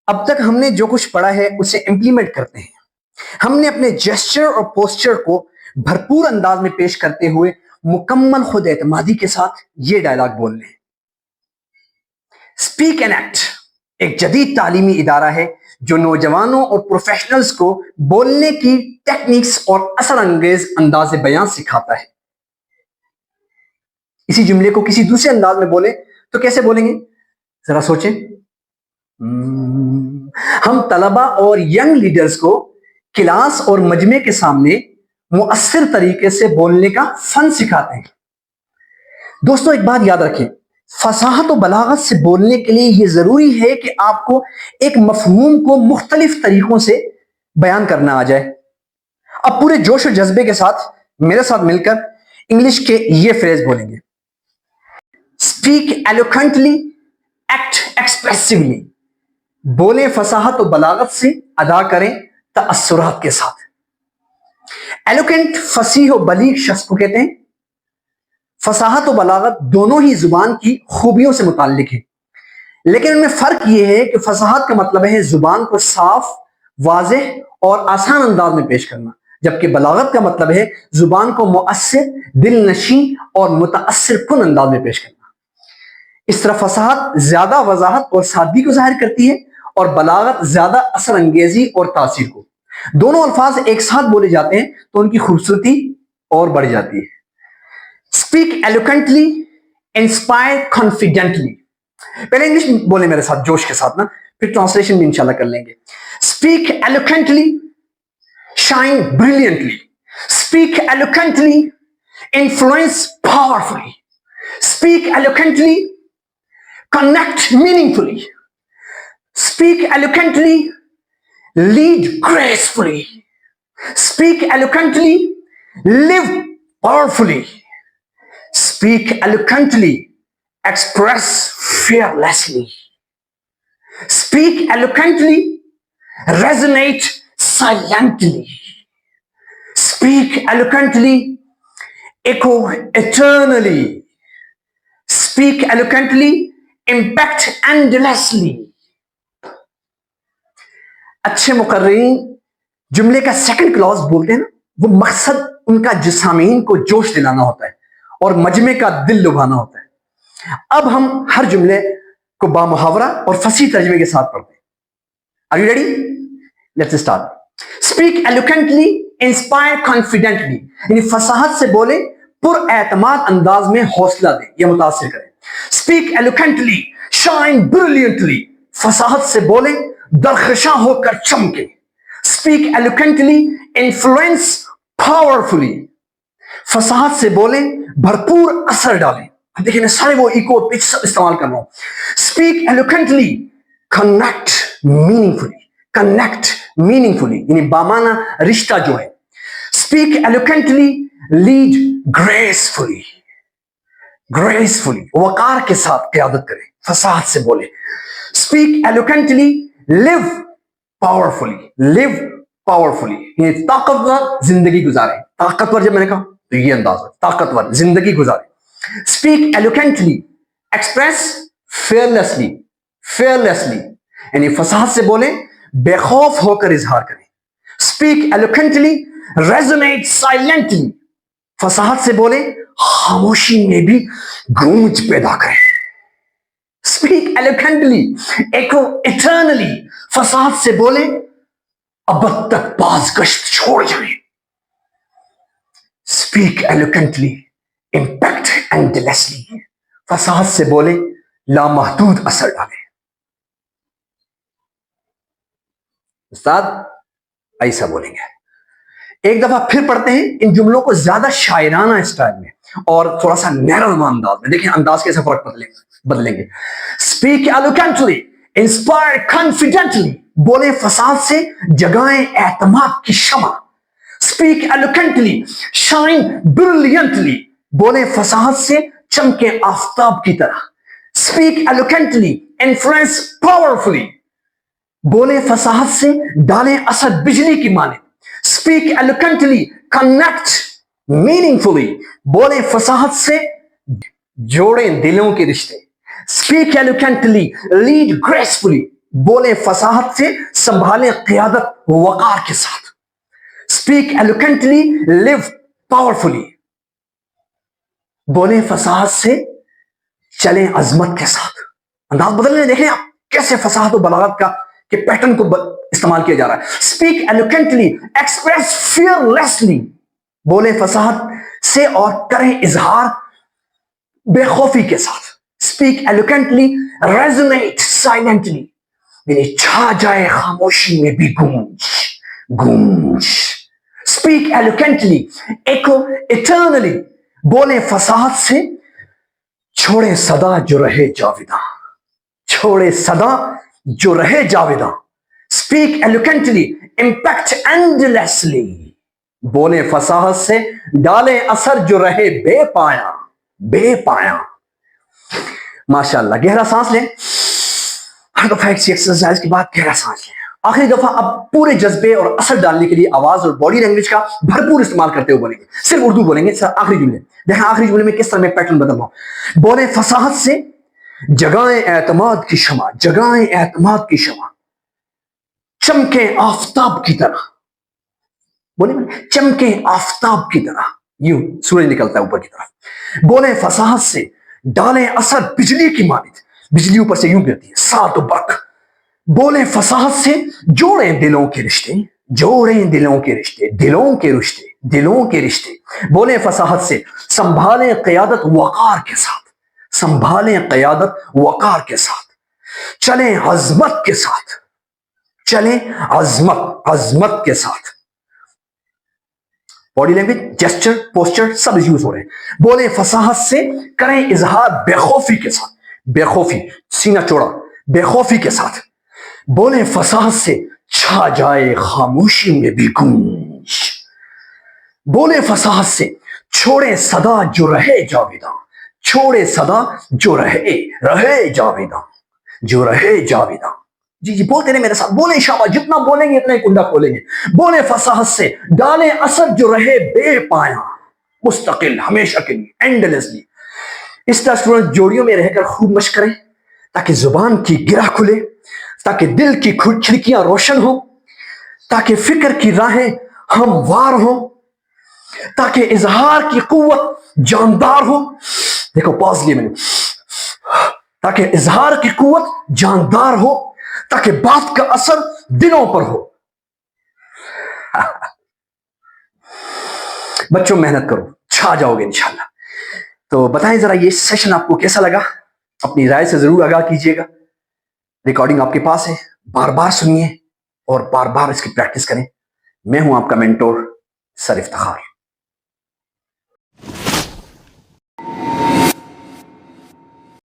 اب تک ہم نے جو کچھ پڑھا ہے اسے امپلیمنٹ کرتے ہیں. ہم نے اپنے جیسچر اور پوسچر کو بھرپور انداز میں پیش کرتے ہوئے مکمل خود اعتمادی کے ساتھ یہ ڈائلاگ بولنے ہیں. اسپیک اینڈ ایکٹ ایک جدید تعلیمی ادارہ ہے جو نوجوانوں اور پروفیشنلز کو بولنے کی ٹیکنیکس اور اثر انگیز انداز بیان سکھاتا ہے. اسی جملے کو کسی دوسرے انداز میں بولیں تو کیسے بولیں گے؟ ذرا سوچیں. ہم طلبہ اور ینگ لیڈرز کو کلاس اور مجمع کے سامنے مؤثر طریقے سے بولنے کا فن سکھاتے ہیں. دوستو ایک بات یاد رکھیں، فصاحت و بلاغت سے بولنے کے لیے یہ ضروری ہے کہ آپ کو ایک مفہوم کو مختلف طریقوں سے بیان کرنا آ جائے. اب پورے جوش و جذبے کے ساتھ میرے ساتھ مل کر انگلش کے یہ فریز بولیں گے. Speak eloquently, act expressively. بولیں فصاحت و بلاغت سے، ادا کریں تاثرات کے ساتھ. ایلوکینٹ فصیح و بلیغ شخص کو کہتے ہیں. فصاحت و بلاغت دونوں ہی زبان کی خوبیوں سے متعلق ہے، لیکن ان میں فرق یہ ہے کہ فصاحت کا مطلب ہے زبان کو صاف، واضح اور آسان انداز میں پیش کرنا، جبکہ بلاغت کا مطلب ہے زبان کو مؤثر، دل نشین اور متاثر کن انداز میں پیش کرنا. اس طرح فصاحت زیادہ وضاحت اور سادگی کو ظاہر کرتی ہے اور بلاغت زیادہ اثر انگیزی اور تاثیر کو. دونوں الفاظ ایک ساتھ بولے جاتے ہیں تو ان کی خوبصورتی اور بڑھ جاتی ہے. Speak eloquently, inspire confidently. پہلے انگلش بولیں میرے ساتھ جوش کے ساتھ نا، پھر ٹرانسلیشن بھی انشاءاللہ کر لیں گے. Speak eloquently, shine brilliantly. Speak eloquently, influence powerfully. Speak eloquently, connect meaningfully. Speak eloquently, lead gracefully. Speak eloquently, live powerfully. Speak eloquently, express fearlessly. Speak eloquently, resonate silently. Speak eloquently, echo eternally. Speak eloquently, impact endlessly. اچھے مقررین جملے کا second class بولتے ہیں نا، وہ مقصد ان کا جسامین کو جوش دلانا ہوتا ہے اور مجمع کا دل لبھانا ہوتا ہے. اب ہم ہر جملے کو بامحاورہ اور فصیح ترجمے کے ساتھ پڑھتے ہیں. Are you ready? Let's start. Speak eloquently, inspire confidently. یعنی فصاحت سے بولیں، پر اعتماد انداز میں حوصلہ دیں یا متاثر کریں. Speak eloquently, shine brilliantly. فصاحت سے بولیں، درخشاں ہو کر چمکیں. Speak eloquently, influence powerfully. فصاحت سے بولیں، بھرپور اثر ڈالیں. دیکھیں میں سارے وہ ایکو اور پچ استعمال کر رہا ہوں. Speak eloquently, connect meaningfully. Connect meaningfully یعنی بامانہ رشتہ جو ہے. Speak eloquently, lead gracefully. gracefully وقار کے ساتھ قیادت کریں، فصاحت سے بولیں. Speak eloquently, live powerfully. live powerfully یعنی طاقتور زندگی گزاریں. طاقتور جب میں نے کہا تو یہ انداز ہے، طاقتور زندگی گزاریں. Speak eloquently, express fearlessly. fearlessly یعنی فصاحت سے بولیں، بے خوف ہو کر اظہار کریں. Speak eloquently, resonate silently. فصاحت سے بولیں، خاموشی میں بھی گونج پیدا کریں. Speak eloquently, echo eternally. فصاحت سے بولیں، ابد تک بازگشت چھوڑ جائیں. Speak eloquently, impact endlessly. فصاحت سے بولیں، لامحدود اثر ڈالیں. استاد ایسا بولیں گے. ایک دفعہ پھر پڑھتے ہیں ان جملوں کو زیادہ شاعرانہ اسٹائل میں اور تھوڑا سا نیرو انداز میں. دیکھیں انداز کیسے فرق بدلیں گے. Speak eloquently, inspire confidently. بولیں فصاحت سے، جگائیں اعتماد کی شمع. Speak eloquently, shine brilliantly. بولیں فصاحت سے، چمکیں آفتاب کی طرح. Speak eloquently, influence powerfully. بولیں فصاحت سے، ڈالیں اثر بجلی کی مانند. Speak eloquently, connect meaningfully. بولیں فصاحت سے، جوڑیں دلوں کے رشتے. Speak eloquently, lead gracefully. بولیں فصاحت سے, سنبھالیں قیادت وقار کے ساتھ. اسپیک ایلوکینٹلی, لیو پاورفلی. بولیں فصاحت سے, چلیں عظمت کے ساتھ. انداز بدلنے دیکھیں آپ کیسے فصاحت و بلاغت کا کہ پیٹرن کو استعمال کیا جا رہا ہے. Speak eloquently, express fearlessly. بولیں فصاحت سے اور کریں اظہار بے خوفی کے ساتھ. Speak eloquently, resonate silently. یعنی چھا جائے خاموشی میں بھی گونج گونج. Speak eloquently, echo eternally. بولیں فصاحت سے, چھوڑے صدا جو رہے جاویداں. چھوڑے صدا جو رہے جاویداں. Speak ایلوکینٹلی, impact اینڈلیسلی. بولیں فصاحت سے, ڈالیں اثر جو رہے بے پایا بے پایا. ماشاءاللہ. گہرا سانس لیں. ہر دفعہ ایک ایکسرسائز کے بعد گہرا سانس لیں. آخری دفعہ اب پورے جذبے اور اثر ڈالنے کے لیے آواز اور باڈی لینگویج کا بھرپور استعمال کرتے ہوئے بولیں گے. صرف اردو بولیں گے. آخری جملے دیکھیں, آخری جملے میں کس طرح میں پیٹرن بدل رہا ہوں. بولیں فصاحت سے, جگائیں اعتماد کی شمع. جگائیں اعتماد کی شمع. چمکیں آفتاب کی طرح. بولیں چمکیں آفتاب کی طرح. یوں سورج نکلتا ہے اوپر کی طرف. بولیں فصاحت سے, ڈالیں اثر بجلی کی مانند. بجلی اوپر سے یوں گرتی ہے, سات و برق. بولیں فصاحت سے, جوڑیں دلوں کے رشتے. جوڑیں دلوں کے رشتے. دلوں کے رشتے. دلوں کے رشتے. بولیں فصاحت سے, سنبھالیں قیادت وقار کے ساتھ. سنبھالیں قیادت وقار کے ساتھ. چلیں عظمت کے ساتھ. چلیں عظمت کے ساتھ. باڈی لینگویج, جیسچر, پوسچر سب یوز ہو رہے ہیں. بولیں فصاحت سے, کریں اظہار بے خوفی کے ساتھ. بے خوفی, سینہ چوڑا, بے خوفی کے ساتھ. بولیں فصاحت سے, چھا جائے خاموشی میں بھی گونج. بولیں فصاحت سے, چھوڑے صدا جو رہے جاویداں. چھوڑے صدا جو رہے جاویداں. جو رہے جاویداں. جی بولتے رہے میرے ساتھ. بولیں انشاءاللہ, جتنا بولیں گے اتنا ہی کنڈا کھولیں گے. بولیں فصاحت سے, ڈالیں اثر جو رہے بے پایا مستقل ہمیشہ کے لیے, اینڈلیسلی. اس طرح اسٹوڈنٹ جوڑیوں میں رہ کر خوب مشق کریں تاکہ زبان کی گرہ کھلے, تاکہ دل کی کھڑکیاں روشن ہوں, تاکہ فکر کی راہیں ہموار ہوں, تاکہ اظہار کی قوت جاندار ہو. دیکھو پاز لیے میں نے. تاکہ اظہار کی قوت جاندار ہو, تاکہ بات کا اثر دلوں پر ہو. بچوں محنت کرو, چھا جاؤ گے انشاءاللہ. تو بتائیں ذرا یہ سیشن آپ کو کیسا لگا. اپنی رائے سے ضرور آگاہ کیجیے گا. ریکارڈنگ آپ کے پاس ہے, بار بار سنیے اور بار بار اس کی پریکٹس کریں. میں ہوں آپ کا مینٹور سر افتخار.